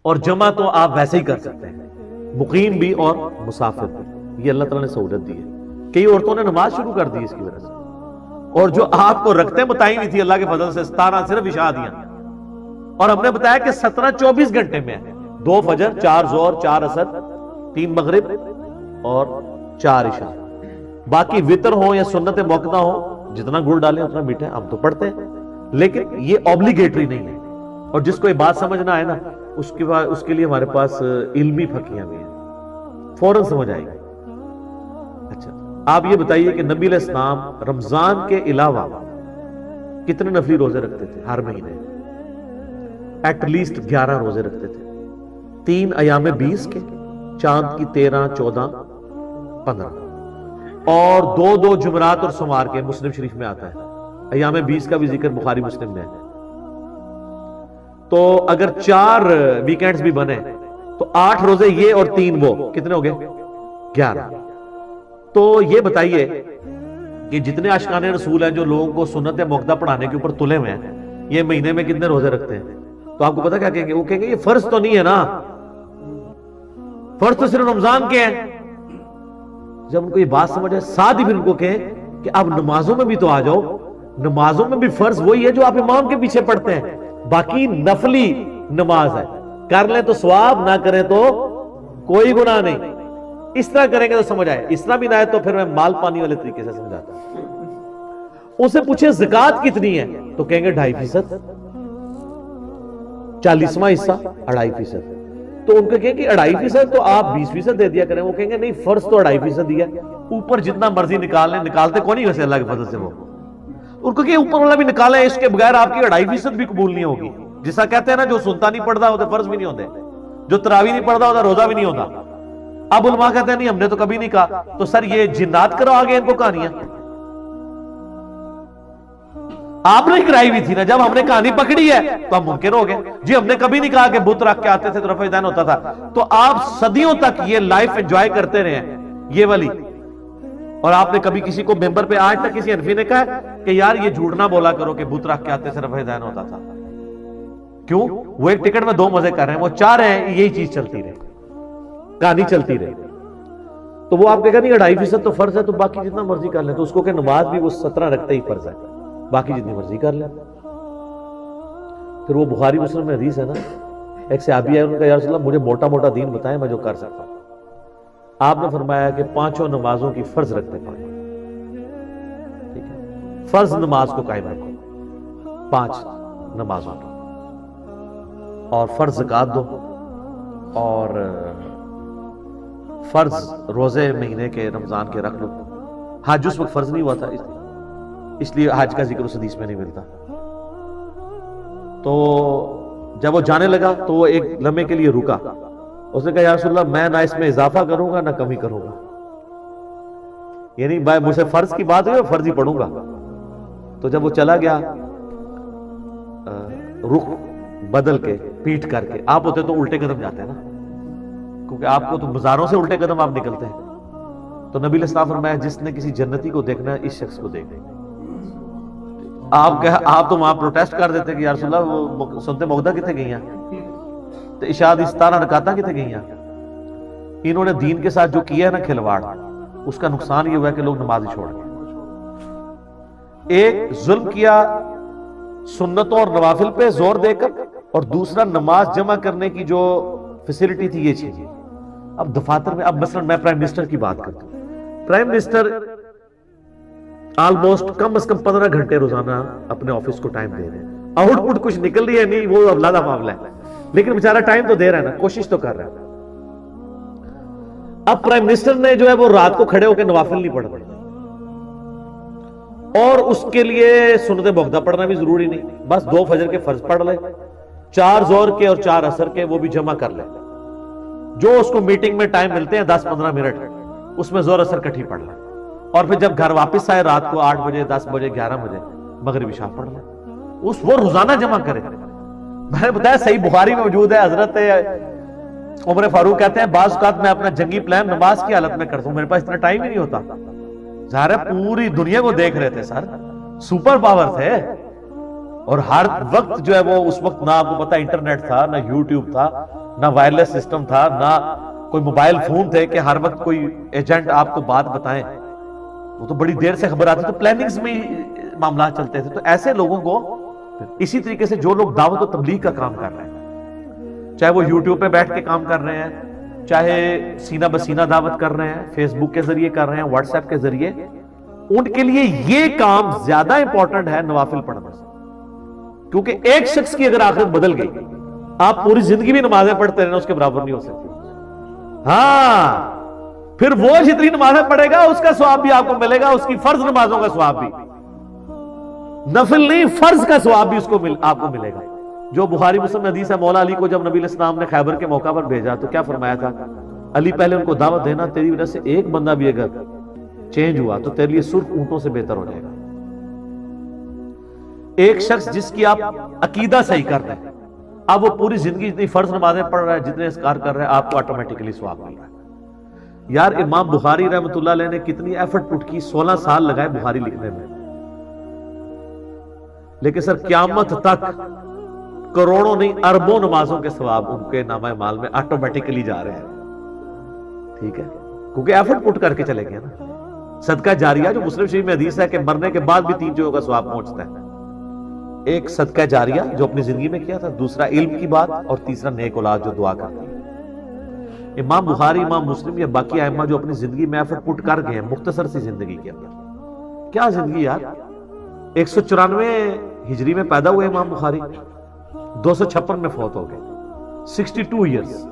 اور جمع تو آپ ویسے ہی کر سکتے ہیں، مقیم بھی اور مسافر بھی، یہ اللہ تعالیٰ نے سہولت دی ہے۔ کئی عورتوں نے نماز شروع کر دی اس کی وجہ سے، اور جو آپ کو رکھتے بتائی ہوئی تھی اللہ کے فضل سے 17 صرف عشاء دیا، اور ہم نے بتایا کہ 17 24 گھنٹے میں ہے، 2 فجر، 4 ظہر، 4 عصر، 3 مغرب اور 4 عشاء۔ باقی وطر ہو یا سنت موقدہ ہو، جتنا گڑ ڈالیں اتنا میٹھا ہے، ہم تو پڑھتے ہیں، لیکن یہ اوبلیگیٹری نہیں ہے۔ اور جس کو یہ بات سمجھنا ہے نا، اس کے لیے ہمارے پاس علمی پھکیاں بھی ہیں، فوراً سمجھ آئے گی۔ اچھا، آپ یہ بتائیے کہ نبی علیہ السلام رمضان کے علاوہ کتنے نفلی روزے رکھتے تھے ہر مہینے؟ ایٹ لیسٹ 11 روزے رکھتے تھے، 3 ایام 20 کے، چاند کی 13، 14، 15، اور 2 جمعرات اور سوموار کے، مسلم شریف میں آتا ہے۔ ایام 20 کا بھی ذکر بخاری مسلم میں ہے۔ تو اگر 4 ویکینڈز بھی بنے تو 8 روزے یہ اور 3 وہ، کتنے ہو گئے؟ 11۔ تو یہ بتائیے کہ جتنے عاشقان رسول ہیں جو لوگوں کو سنت موقدہ پڑھانے کے اوپر تلے ہوئے ہیں، یہ مہینے میں کتنے روزے رکھتے ہیں؟ تو آپ کو پتا کیا کہیں گے؟ وہ کہیں گے یہ فرض تو نہیں ہے نا، فرض تو صرف رمضان کے ہیں۔ جب ان کو یہ بات سمجھ آئے، ساتھ ہی پھر ان کو کہیں کہ اب نمازوں میں بھی تو آ جاؤ، نمازوں میں بھی فرض وہی ہے جو آپ امام کے پیچھے پڑھتے ہیں، باقی نفلی نماز ہے، کر لیں تو ثواب، نہ کریں تو کوئی گناہ نہیں۔ اس طرح کریں گے تو سمجھ آئے۔ اس طرح بھی نہ ہے تو پھر میں مال پانی والے طریقے سے سمجھاتا ہوں۔ اسے پوچھے زکوٰۃ کتنی ہے تو کہیں گے 2.5%، 40واں حصہ 2.5%۔ تو ان کو کہیں کہ 2.5% تو آپ 20% دے دیا کریں، وہ کہیں گے نہیں فرض تو 2.5% دیا، اوپر جتنا مرضی نکال لیں، نکالتے کون نہیں ویسے اللہ کے فضل سے وہ، ان کو کہ اوپر والا بھی نکالیں، اس کے بغیر آپ کی 2.5% بھی قبول نہیں ہوگی۔ جیسا کہتے ہیں نا، جو سنتا نہیں پڑھتا ہوتا فرض بھی نہیں ہوتے، جو تراویح نہیں پڑھتا ہوتا روزہ بھی نہیں ہوتا۔ اب علماء کہتے ہیں نہیں ہم نے تو کبھی نہیں کہا، تو سر یہ جنات کرو آگے ان کو کہانیاں، آپ نے کرائی ہوئی تھی نا، جب ہم نے کہانی پکڑی ہے تو ہم منکر ہو گئے۔ جی ہم نے کبھی نہیں کہا کہ بت رکھ کے آتے تھے تو رفع دین ہوتا تھا، تو آپ صدیوں تک یہ لائف انجوائے کرتے رہے ہیں یہ والی، اور آپ نے کبھی کسی کو ممبر پہ آج تک کسی حنفی نے کہا کہ یار یہ جھوٹ نہ بولا کرو کہ بت رکھ کے آتے سے رفع دین ہوتا تھا؟ کیوں؟ وہ ایک ٹکٹ میں 2 مزے کر رہے ہیں، وہ چاہ رہے ہیں یہی چیز چلتی رہے، کہانی چلتی رہے۔ تو وہ آپ کہے گا نہیں 2.5% تو فرض ہے تو باقی جتنا مرضی کر لیں، تو اس کو کہ نماز بھی وہ 17 رکھتے ہی فرض ہے، باقی جتنی مرضی کر لیں۔ پھر وہ بخاری مسلم میں حدیث ہے نا، ایک صحابی ہے، ان کا یا رسول اللہ مجھے موٹا موٹا دین بتائیں میں جو کر سکتا ہوں۔ آپ نے فرمایا کہ 5 نمازوں کی فرض رکھتے ہیں، ٹھیک ہے، فرض نماز کو قائم رکھو 5 نمازوں کو، اور فرض زکوٰۃ دو، اور فرض روزے مہینے کے رمضان کے رکھ لو۔ حج اس وقت فرض نہیں ہوا تھا، اس لیے حج کا ذکر اس حدیث میں نہیں ملتا۔ تو جب وہ جانے لگا تو وہ ایک لمحے کے لیے رکا، اس نے کہا یا رسول اللہ میں نہ اس میں اضافہ کروں گا نہ کمی کروں گا، یعنی مجھ سے فرض کی بات ہوئی میں فرض ہی پڑھوں گا۔ تو جب وہ چلا گیا رخ بدل کے پیٹ کر کے، آپ ہوتے تو الٹے قدم جاتے ہیں نا، کیونکہ آپ کو تو بازاروں سے الٹے قدم آپ نکلتے ہیں۔ تو نبی علیہ السلام فرمایا جس نے کسی جنتی کو دیکھنا ہے اس شخص کو دیکھنا۔ آپ تو وہاں پروٹیسٹ کر دیتے کہ یا رسول اللہ وہ سنتے موقدہ کتنے گئی ہیں، تو عشاء دی 17 رکعتاں کتنے گئی ہیں۔ انہوں نے دین کے ساتھ جو کیا ہے نا کھلواڑ، اس کا نقصان یہ ہوا ہے کہ لوگ نماز چھوڑ گئے۔ ایک ظلم کیا سنتوں اور نوافل پہ زور دے کر، اور دوسرا نماز جمع کرنے کی جو فیسلٹی تھی یہ چیز۔ اب دفاتر میں، اب مثلا میں پرائم منسٹر کی بات کرتا ہوں، پرائم منسٹر آلموسٹ کم از کم 15 گھنٹے روزانہ اپنے آفس کو ٹائم دے رہے ہیں، آؤٹ پٹ کچھ نکل رہی ہے نہیں، وہ علیحدہ معاملہ ہے، لیکن بیچارہ ٹائم تو دے رہا ہے نا، کوشش تو کر رہا ہے۔ اب پرائم منسٹر نے جو ہے وہ رات کو کھڑے ہو کے نوافل نہیں پڑھ رہے، اور اس کے لیے سنت موقدہ پڑھنا بھی ضروری نہیں، بس 2 فجر کے فرض پڑھ لے، 4 ظہر کے اور 4 عصر کے وہ بھی جمع کر لے، جو اس کو میٹنگ میں ٹائم ملتے ہیں 10-15 منٹ، اس میں ظہر عصر کٹھی پڑھ لے، اور پھر جب گھر واپس آئے رات کو 8 بجے 10 بجے 11 بجے مغرب عشاء پڑھ لے، وہ روزانہ جمع کرے۔ میں نے بتایا صحیح بخاری میں موجود ہے، حضرت عمر فاروق کہتے ہیں بعض اوقات میں اپنا جنگی پلان نماز کی حالت میں کرتا ہوں، میرے پاس اتنا ٹائم ہی نہیں ہوتا، ظاہر ہے پوری دنیا کو دیکھ رہے تھے سر، सुपर पावर थे। और हर वक्त जो है वो उस वक्त ना आपको पता इंटरनेट था, ना यूट्यूब था, ना वायरलेस सिस्टम था, ना कोई मोबाइल फोन थे कि हर वक्त कोई एजेंट आपको बात बताएं। वो तो बड़ी देर से खबर आती, तो प्लानिंग्स में ही मामला चलते थे। तो ऐसे लोगों को इसी तरीके से जो लोग दावत और तबलीग का काम कर रहे हैं, चाहे वो यूट्यूब पे बैठ के काम कर रहे हैं, चाहे सीना बसीना दावत कर रहे हैं, फेसबुक के जरिए कर रहे हैं, व्हाट्सएप के जरिए, उनके लिए ये काम ज्यादा इंपॉर्टेंट है नवाफिल पढ़ने से। क्योंकि एक शख्स की अगर आखिरत बदल गई, आप पूरी जिंदगी भी नमाजें पढ़ते रहना उसके बराबर नहीं हो सकती। हाँ, फिर वो जितनी नमाजें पढ़ेगा उसका सवाब भी आपको मिलेगा, उसकी फर्ज नमाजों का सवाब भी, नफिल नहीं फर्ज का सवाब भी उसको आपको मिलेगा। जो बुखारी मुस्लिम में हदीस है, मौला अली को जब नबी इस्लाम ने खैबर के मौका पर भेजा तो क्या फरमाया था, अली पहले उनको दावत देना, तेरी वजह से एक बंदा भी अगर चेंज हुआ तो तेरे लिए सुर्ख ऊंटों से बेहतर हो जाएगा। एक शख्स जिसकी आप अकीदा सही कर रहे हैं, अब वो पूरी जिंदगी जितनी फर्ज नमाजें पढ़ रहा है, जितने इसकार कर रहे हैं, आपको ऑटोमेटिकली सवाब मिल रहा है। यार इमाम बुखारी रहमतुल्लाह अलैह ने कितनी एफर्ट पुट की, 16 साल लगाए बुखारी लिखने में, लेकिन सर क़यामत तक करोड़ों नहीं अरबों नमाजों के सवाब उनके नामा माल में ऑटोमेटिकली जा रहे हैं। ठीक है, क्योंकि एफर्ट पुट करके चले गए ना। सदका जारिया, जो मुस्लिम शरीफ में हदीस है कि मरने के बाद भी 3 चीजों का सवाब पहुंचता है। एक सदका जारिया जो अपनी जिंदगी में किया था, दूसरा इल्म की बात, और तीसरा नेक औलाद जो दुआ करती है। इमाम बुखारी, इमाम मुस्लिम या बाकी आइम्मा जो अपनी जिंदगी में एफर्ट पुट कर गए हैं मुख्तसर सी जिंदगी के अंदर, क्या जिंदगी यार। 194 हिजरी में पैदा हुए इमाम बुखारी, 256 में फौत हो गए, 62 ईयर्स।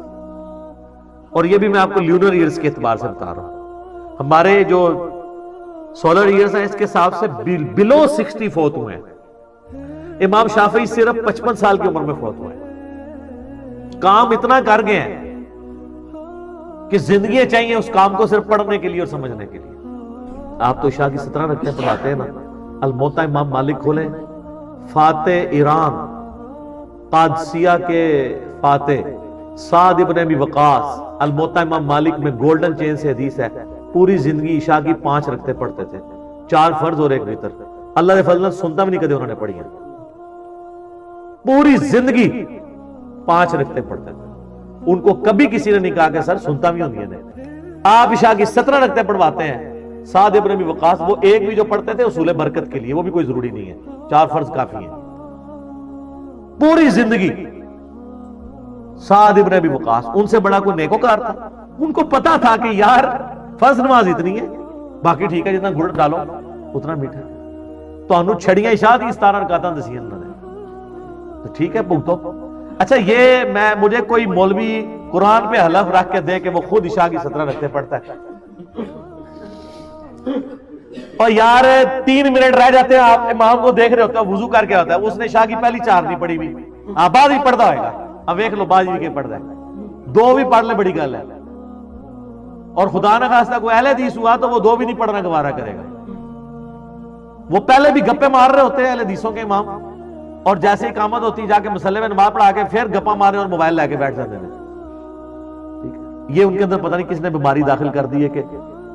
और ये भी मैं आपको ल्यूनर ईयर्स के एतबार से बता रहा हूं, हमारे जो सोलर ईयर्स हैं इसके हिसाब से बिलो 60 फौत हुए हैं। इमाम शाफी सिर्फ 55 साल की उम्र में फौत हुए। काम इतना कर गए हैं कि जिंदगी चाहिए उस काम को सिर्फ पढ़ने के लिए और समझने के लिए। आप तो इशा की 17 रखते पढ़ाते हैं ना। अलमोता इमाम मालिक खोले, फाते ईरान, कादसिया के फाते साद इब्न अबी वकास, अलमोता इमाम मालिक में गोल्डन चेन से हदीस है, पूरी जिंदगी इशा की 5 रखते पढ़ते थे, 4 फर्ज और 1 वितर। अल्लाह के फजल सुनता भी नहीं कदे उन्होंने पढ़ी है, पूरी जिंदगी 5 रखते पढ़ते थे। उनको कभी किसी ने नहीं कहा कि सर सुनता भी होंगी नहीं। आप इशा की 17 रखते पढ़वाते हैं। साद इब्न अबी वकास वो एक भी जो पढ़ते थे उसूल बरकत के लिए, वो भी कोई जरूरी नहीं है, 4 फर्ज काफी है। पूरी जिंदगी साद इब्न अबी वकास, उनसे बड़ा कोई नेकोकार था। उनको पता था कि यार फर्ज नमाज इतनी है, बाकी ठीक है, जितना गुड़ डालो उतना मीठा। तो छड़ियां इशा दी 17 रकातां दसियां उन्होंने, तो ठीक है भुगतो। अच्छा, ये मुझे कोई मौलवी कुरान पे हलफ रख के दे कि वो खुद इशा की 17 रखते पढ़ता है, और यार 3 मिनट रह जाते हैं, आप इमाम को देख रहे होते हो वुजू करके होता है, उसने इशा की पहली 4 नहीं पढ़ी हुई, बाद ही पढ़ता होगा। अब देख लो बाद ही के पढ़ता है, 2 भी पढ़ ले बड़ी गल है। और खुदा ना खास्ता कोई अहले हदीस हुआ तो वो 2 भी नहीं पढ़ना गवारा करेगा। वो पहले भी गप्पे मार रहे होते हैं अहले हदीसों के इमाम, और जैसे इकामत होती जाके मसले में नमाज पढ़ा के फिर गप्पा मारे और मोबाइल लेके बैठ जाते हैं। ठीक है, ये उनके अंदर पता नहीं किसने बीमारी दाखिल कर दी है कि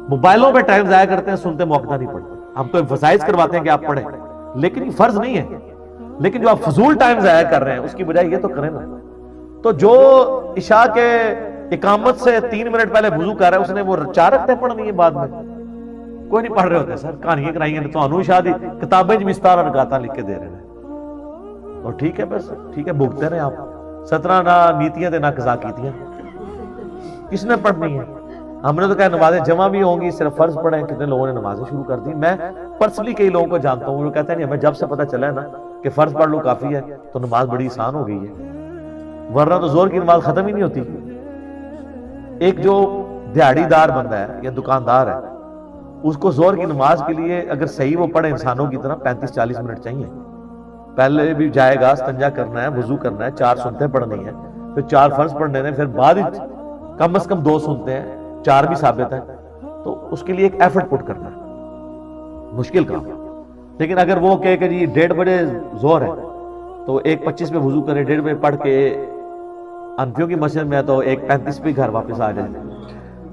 मोबाइलों पे टाइम जाया करते हैं, सुनते मौका नहीं पढ़ते। हम तो एम्फसाइज करवाते हैं कि आप पढ़ें, लेकिन फर्ज नहीं है। लेकिन जो आप फजूल टाइम जाया कर रहे हैं उसकी बजाय ये तो करें ना। तो जो इशा के इकामत से 3 मिनट पहले वुजू कर रहा है, उसने वो 4 रखते पढ़नी है बाद में, कोई नहीं पढ़ रहे होते। सर कहानियां कराइए तो इशा दी किताबें विस्तार रकातां लिख के दे रहे हैं, और ठीक है बस ठीक है, भुगते रहे आप। 17 ना नीतियां ते ना कज़ा कीतियां, किसने पढ़नी है। हमने तो कहा नमाजें जमा भी होंगी, सिर्फ फर्ज पढ़े। कितने लोगों ने नमाजें शुरू कर दी। मैं पर्सनली कई लोगों को जानता हूँ, वो कहते हैं नहीं, हमें जब से पता चला है ना कि फर्ज पढ़ लो काफी है, तो नमाज बड़ी आसान हो गई है, वरना तो जोर की नमाज खत्म ही नहीं होती। एक जो दिहाड़ीदार बंदा है या दुकानदार है, उसको जोर की नमाज के लिए अगर सही वो पढ़े इंसानों की तरह 35-40 मिनट चाहिए। पहले भी जाएगा, इस्तिंजा करना है, वुजू करना है, 4 सुनते पढ़नी है, फिर 4 फर्ज पढ़ने हैं, फिर बाद कम से कम 2 सुनते हैं, 4 भी साबित है। तो उसके लिए एक एफर्ट पुट करना है, मुश्किल काम है। लेकिन अगर वो कहे कि जी 1:30 बजे जोर है तो 1:25 पे वुजू करे, 1:30 बजे पढ़ के अनफियों की मस्जिद में है तो 1:35 पे घर वापस आ जाए,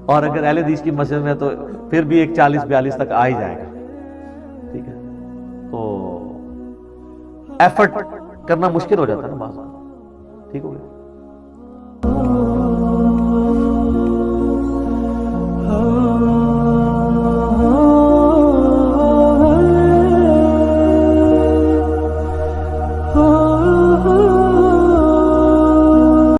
और अगर अहले हदीस की मस्जिद में तो फिर भी 1:40-42 तक आ ही जाएगा। ठीक है, تو ایفرٹ کرنا مشکل ہو جاتا ہے نا بعض، ٹھیک ہو گیا.